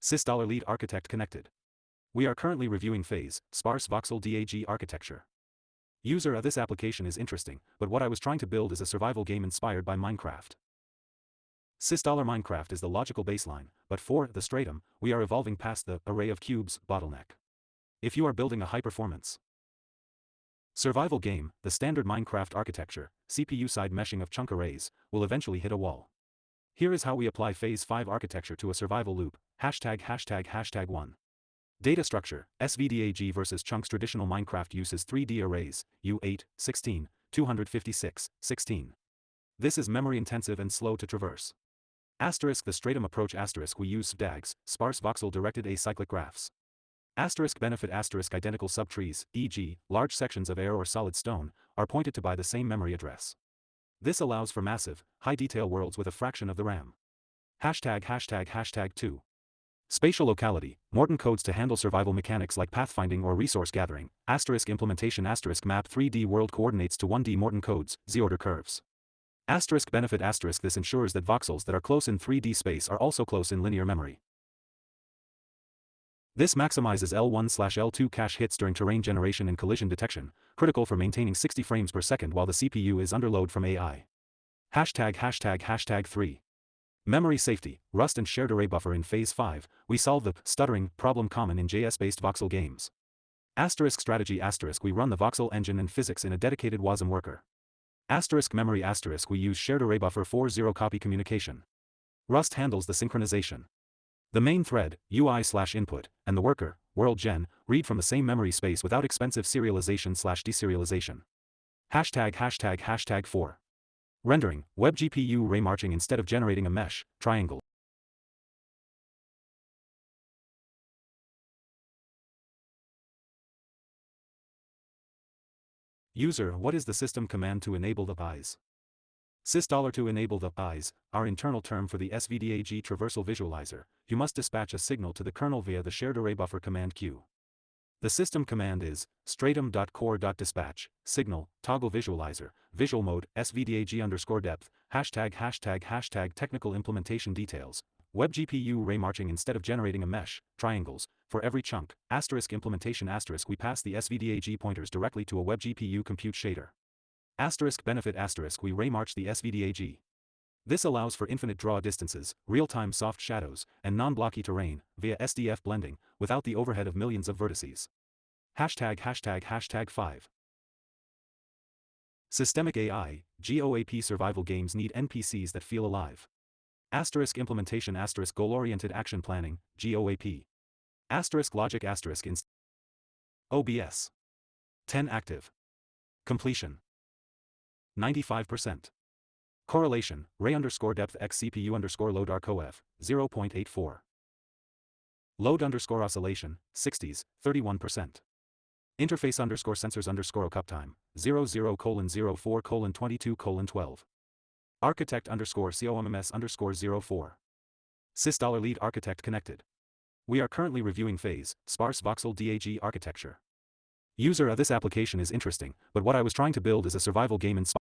Sys$lead architect connected. We are currently reviewing phase, sparse voxel DAG architecture. User, this application is interesting, but what I was trying to build is a survival game inspired by Minecraft. Sys$Minecraft is the logical baseline, but for the stratum, we are evolving past the array of cubes bottleneck. If you are building a high-performance survival game, the standard Minecraft architecture, CPU-side meshing of chunk arrays, will eventually hit a wall. Here is how we apply Phase 5 architecture to a survival loop, ####1. Data structure, SVDAG versus chunks. Traditional Minecraft uses 3D arrays, U8, 16, 256, 16. This is memory-intensive and slow to traverse. The stratum approach *, we use SVDAGs, sparse voxel-directed acyclic graphs. Benefit identical subtrees, e.g., large sections of air or solid stone, are pointed to by the same memory address. This allows for massive, high-detail worlds with a fraction of the RAM. ###2. Spatial locality, Morton codes to handle survival mechanics like pathfinding or resource gathering, implementation map 3D world coordinates to 1D Morton codes, z-order curves. Benefit this ensures that voxels that are close in 3D space are also close in linear memory. This maximizes L1/L2 cache hits during terrain generation and collision detection, critical for maintaining 60 frames per second while the CPU is under load from AI. ###3. Memory safety, Rust and shared array buffer. In Phase 5, we solve the stuttering problem common in JS-based voxel games. Strategy we run the voxel engine and physics in a dedicated WASM worker. Memory we use shared array buffer for zero-copy communication. Rust handles the synchronization. The main thread, UI/input, and the worker, world gen, read from the same memory space without expensive serialization/deserialization. ###4. Rendering, web GPU ray marching instead of generating a mesh, triangle. User, what is the system command to enable the eyes? Sys$ to enable the eyes, our internal term for the SVDAG traversal visualizer, you must dispatch a signal to the kernel via the shared array buffer command queue. The system command is stratum.core.dispatch, signal, toggle visualizer, visual mode, SVDAG_depth, ####, technical implementation details, web GPU ray marching instead of generating a mesh, triangles, for every chunk, implementation we pass the SVDAG pointers directly to a web GPU compute shader. Benefit we ray march the SVDAG. This allows for infinite draw distances, real-time soft shadows, and non-blocky terrain, via SDF blending, without the overhead of millions of vertices. ###5. Systemic AI, GOAP survival games need NPCs that feel alive. Implementation goal-oriented action planning, GOAP. Logic OBS. 10 active. Completion 95%. Correlation, ray_depth x CPU_load arcof, 0.84. Load_oscillation, 60s, 31%. Interface_sensors_uptime, 00:04:22:12. Architect_COMMS_04. Sys$lead architect connected. We are currently reviewing phase, sparse voxel DAG architecture. User, this application is interesting, but what I was trying to build is a survival game inspired